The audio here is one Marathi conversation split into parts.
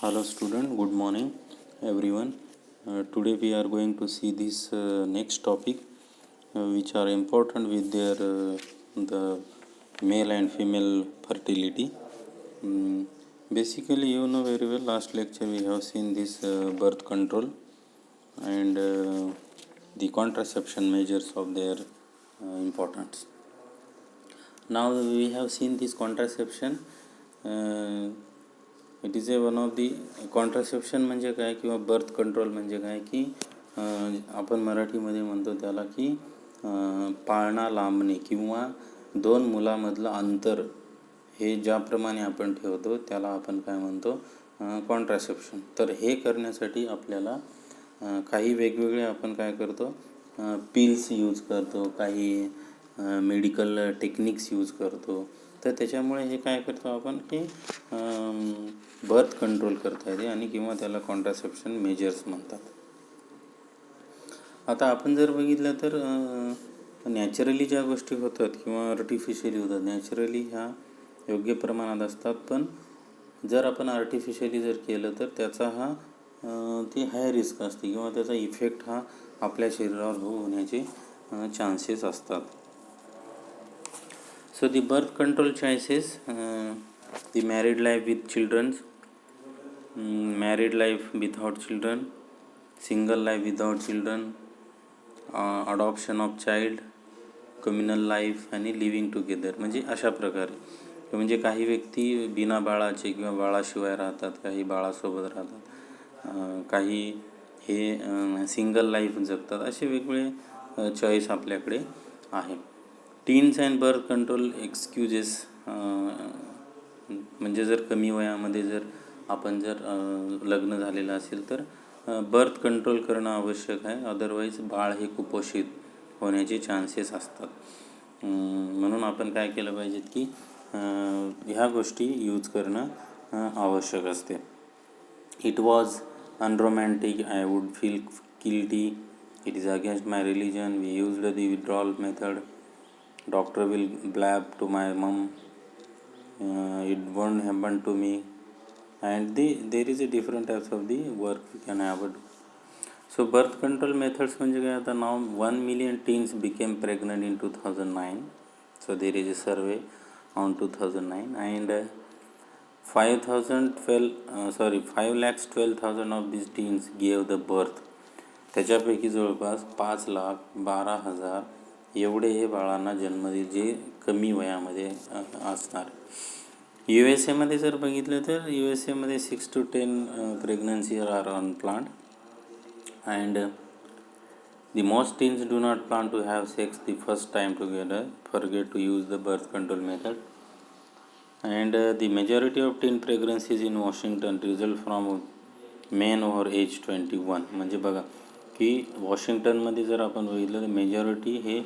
Hello student, good morning everyone. Today we are going to see this next topic which are important with their the male and female fertility. Basically you know very well, last lecture we have seen this birth control and the contraception measures of their importance. Now we have seen this contraception. It is one of the contraception म्हणजे काय किंवा बर्थ कंट्रोल म्हणजे काय की आपण मराठीमध्ये म्हणतो त्याला की पाळणा लांबणे किंवा दोन मुलामधलं अंतर हे ज्याप्रमाणे आपण ठेवतो त्याला आपण काय म्हणतो कॉन्ट्रासेप्शन. तर हे करण्यासाठी आपल्याला काही वेगवेगळे आपण काय करतो पिल्स यूज करतो, काही मेडिकल टेक्निक्स यूज करतो. तर त्याच्यामुळे हे काय करतो आपण की बर्थ कंट्रोल करता येते आणि किंवा त्याला कॉन्ट्रासेप्शन मेजर्स म्हणतात. आता आपण जर बघितलं तर नॅचरली ज्या गोष्टी होतात किंवा आर्टिफिशियली होतात, नॅचरली ह्या योग्य प्रमाणात असतात, पण जर आपण आर्टिफिशियली जर केलं तर त्याचा हा ती हाय रिस्क असते किंवा त्याचा इफेक्ट हा आपल्या शरीरावर होण्याचे चान्सेस असतात. So the birth control choices, the married life with children, married life without children, single life without children, adoption of child, communal life आणि लिव्हिंग टुगेदर. म्हणजे अशा प्रकारे म्हणजे काही व्यक्ती बिना बाळाचे किंवा बाळाशिवाय राहतात, काही बाळासोबत राहतात, काही हे सिंगल लाईफ जगतात. असे वेगवेगळे चॉईस आपल्याकडे आहे. Teens and birth control excuses, म्हणजे जर कमी वयामध्ये जर आपण जर लग्न झालेलं असेल तर बर्थ कंट्रोल करणं आवश्यक आहे, अदरवाईज बाळ हे कुपोषित होण्याचे चान्सेस असतात. म्हणून आपण काय केलं पाहिजे की ह्या गोष्टी यूज करणं आवश्यक असते. It was unromantic, I would feel guilty, it is against my religion, we used the withdrawal method, doctor will blab to my mom, it won't happen to me, and there is a different types of the work we can have. So birth control methods म्हणजे काय, आता now 1 million teens became pregnant in 2009. So there is a survey on 2009 and 5,12,000 of these teens gave the birth. त्याच्यापैकी जवळपास 5,12,000 एवढे हे बाळांना जन्म दिले जे कमी वयामध्ये असणार. USA जर बघितलं तर USA 6 to 10 pregnancy are unplanned and the most teens do not plan to have sex the first time together, forget to use the birth control method. And the majority of teen pregnancies in Washington result from men over age 21. म्हणजे बघा की वॉशिंग्टनमध्ये जर आपण बघितलं तर मेजॉरिटी हे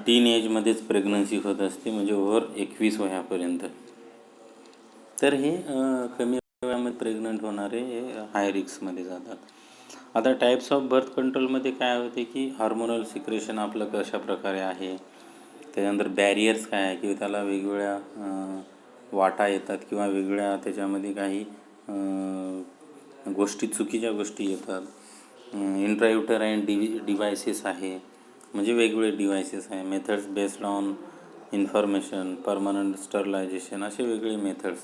टीन एजमध्येच प्रेग्नन्सी होत असते, म्हणजे ओव्हर 21 वयापर्यंत. तर हे कमी वयामध्ये प्रेग्नंट होणारे हे हाय रिस्कमध्ये जातात. आता टाईप्स ऑफ बर्थ कंट्रोलमध्ये काय होते की हार्मोनल सिक्रेशन आपलं कशा प्रकारे आहे, त्याच्यानंतर बॅरियर्स काय आहे किंवा त्याला वेगवेगळ्या वाटा येतात किंवा वेगळ्या त्याच्यामध्ये काही गोष्टी चुकीच्या गोष्टी येतात. इंट्रायुटराईन डिव्हायसेस आहे, म्हणजे वेगवेगळे डिव्हायसेस आहे. Methods based on information, permanent sterilisation, असे वेगळे मेथड्स.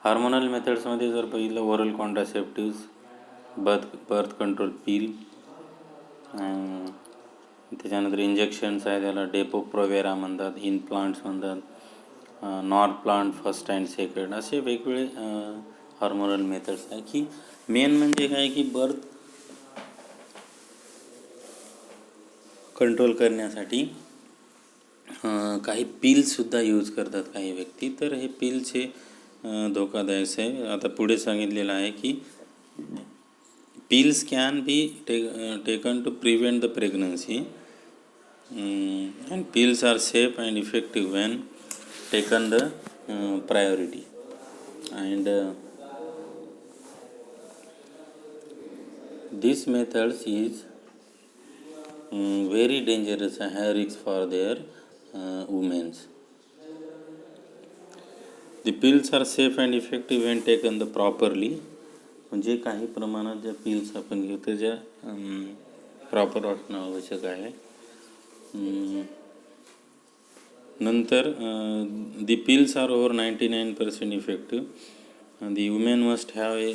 हार्मोनल मेथड्समध्ये जर पहिलं ओरल कॉन्ट्रासेप्टिव्स, बर्थ कंट्रोल पिल, त्याच्यानंतर इंजेक्शन्स आहे, त्याला डेपो-प्रोव्हेरा म्हणतात, इनप्लांट्स म्हणतात, नॉरप्लांट फर्स्ट अँड सेकंड, असे वेगवेगळे हार्मोनल मेथड्स आहे. की मेन म्हणजे काय की बर्थ कंट्रोल करण्यासाठी काही पिल्ससुद्धा यूज करतात काही व्यक्ती. तर हे पिल्स हे धोकादायक आहे. आता पुढे सांगितलेलं आहे की pills can be taken to prevent the pregnancy and pills are safe and effective when taken the priority and this methods is very dangerous and high risk for their women. The pills are safe and effective when taken the properly. म्हणजे काही प्रमाणात ज्या पिल्स आपण घेतो ज्या प्रॉपर वाटणं आवश्यक आहे. नंतर the pills are over 99% effective. The women must have a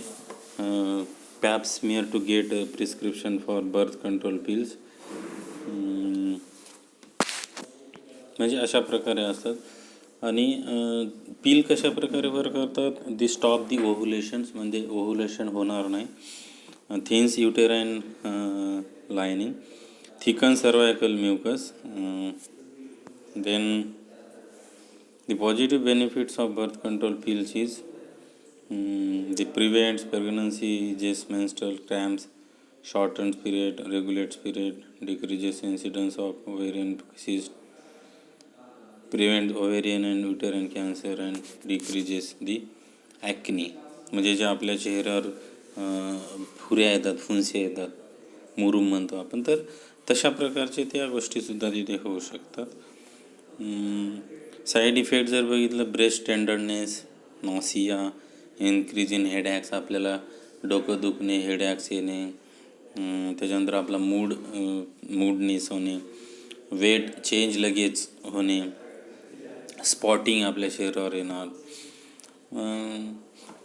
pap smear to get a prescription for birth control pills. म्हणजे अशा प्रकारे असतात. आणि पिल कशा प्रकारे वर्क करतात. दी स्टॉप दी ओव्हुलेशन्स, म्हणजे ओव्हुलेशन होणार नाही. Thins uterine lining, thicken cervical mucus. Then the positive benefits of birth control pills is the prevents pregnancy, less menstrual cramps, shortens period, regulates period, decreases incidence of ovarian cyst, prevent ovarian and uterine cancer and decreases the acne. म्हणजे जे आपल्या चेहऱ्यावर फुऱ्या येतात, फुंसे येतात, मुरुम म्हणतो आपण, तर तशा प्रकारचे त्या गोष्टीसुद्धा तिथे होऊ शकतात. साईड इफेक्ट जर बघितलं, breast tenderness, nausea, increase in headaches, आपल्याला डोकं दुखणे, हेडॅक्स येणे. त्याच्यानंतर आपला मूडनेस होणे, वेट चेंज लगेच होणे, स्पॉटिंग आपल्या शरीरावर येणार.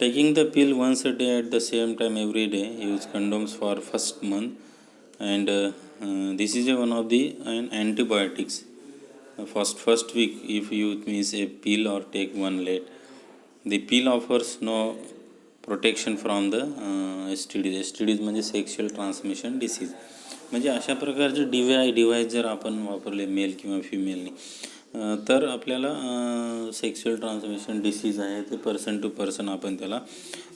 Taking the pill once a day at the same time every day. Use condoms for first month and this is one of the antibiotics first week if you miss a pill or take one late. The pill offers no protection from the STDs. STDs म्हणजे सेक्शुअल ट्रान्समिशन डिसीज. म्हणजे अशा प्रकारचे डिव्हाइस जर आपण वापरले मेल किंवा फिमेलने, तर आपल्याला सेक्शुअल ट्रान्समिशन डिसीज आहे ते पर्सन टू पर्सन आपण त्याला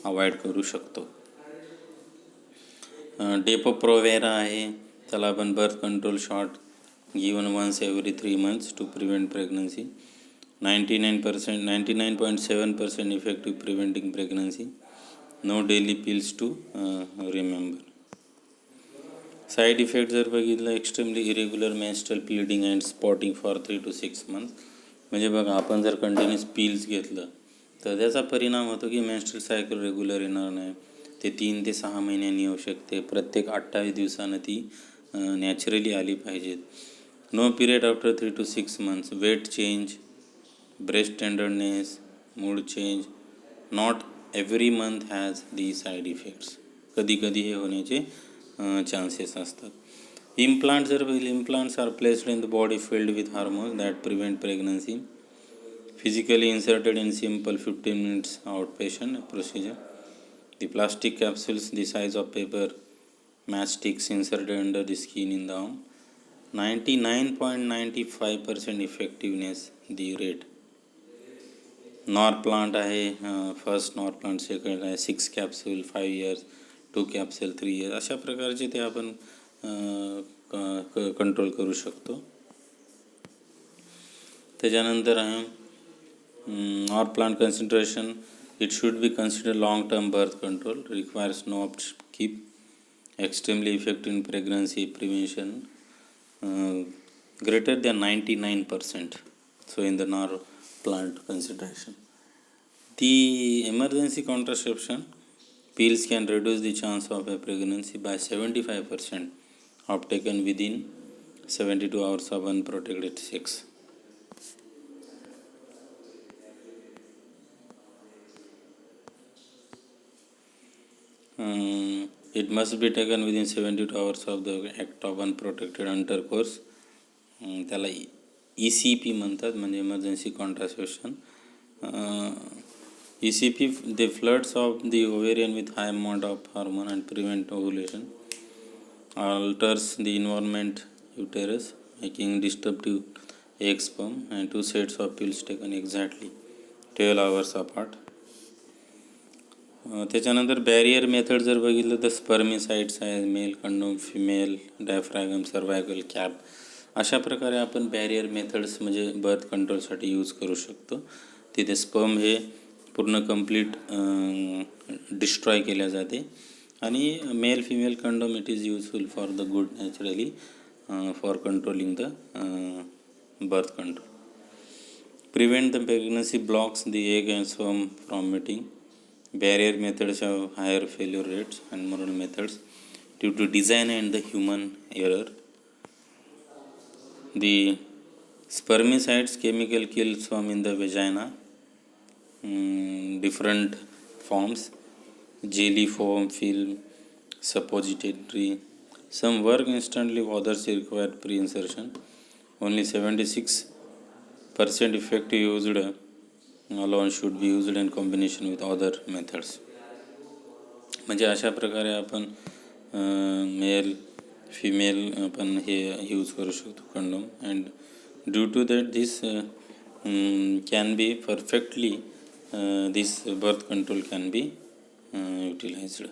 अवॉइड करू शकतो. डेपो-प्रोव्हेरा आहे, त्याला आपण birth control shot given once every 3 months to prevent pregnancy. 99.7% effective preventing pregnancy. No daily pills to remember. Side effect जर बघितलं, extremely irregular menstrual bleeding and spotting for 3 to 6 months. म्हणजे बघा, आपण जर कंटिन्यूस पिल्स घेतलं तर त्याचा परिणाम होतो की मेन्स्ट्रल सायकल रेग्युलर येणार नाही. ते 3 ते 6 महिन्यांनी येऊ शकते. प्रत्येक 28 दिवसानं ती नॅचरली आली पाहिजेत. No period after 3 to 6 months. Weight change, breast tenderness, mood change. Not every month has these side effects. कधी कधी हे होण्याचे चान्सेस असतात. इम्प्लांट जर बघितले, implants are placed in the body filled with hormones that prevent pregnancy. Physically inserted in simple 15 minutes outpatient procedure. The plastic capsules the size of paper matchsticks inserted under the skin in the arm. 99.95% effectiveness the rate. Nor plant आहे, फर्स्ट नॉर प्लांट, सेकंड आहे 6 कॅप्सूल 5 years, 2 कॅप्सूल 3 years. अशा प्रकारचे ते आपण कंट्रोल करू शकतो. त्याच्यानंतर आहे Norplant concentration. It should be consider long term birth control, requires no upkeep, extremely effective in pregnancy prevention, greater than 99%. So in the NAR plant consideration, the emergency contraception pills can reduce the chance of a pregnancy by 75% if taken within 72 hours of unprotected sex. It must be taken within 72 hours of the act of unprotected intercourse. त्याला ECP म्हणतात, म्हणजे emergency contraception. ECP they floods of the ovarian with high amount of hormone and prevent ovulation, alters the environment uterus, making disruptive egg sperm, and 2 sets of pills taken exactly 12 hours apart. त्याच्यानंतर बॅरियर मेथड जर बघितलं तर स्पर्मिसाइड्स आहे, male condom, female diaphragm, cervical cap. अशा प्रकारे आपण बॅरियर मेथड्स म्हणजे बर्थ कंट्रोलसाठी यूज करू शकतो. तिथे स्पर्म हे पूर्ण कंप्लीट डिस्ट्रॉय केल्या जाते. आणि male female condom it is useful for the good naturally for controlling the birth control. prevent the pregnancy, blocks the egg and sperm from meeting. Barrier methods have higher failure rates and moral methods due to design and the human error. The spermicides chemical kill sperm in the vagina, different forms: jelly, foam, film, suppository. Some work instantly, others require pre-insertion. Only 76% effective used alone should be used in combination with other methods. म्हणजे अशा प्रकारे आपण मेल फिमेल आपण हे यूज करू शकतो condom. And due to that this can be perfectly this birth control can be utilized.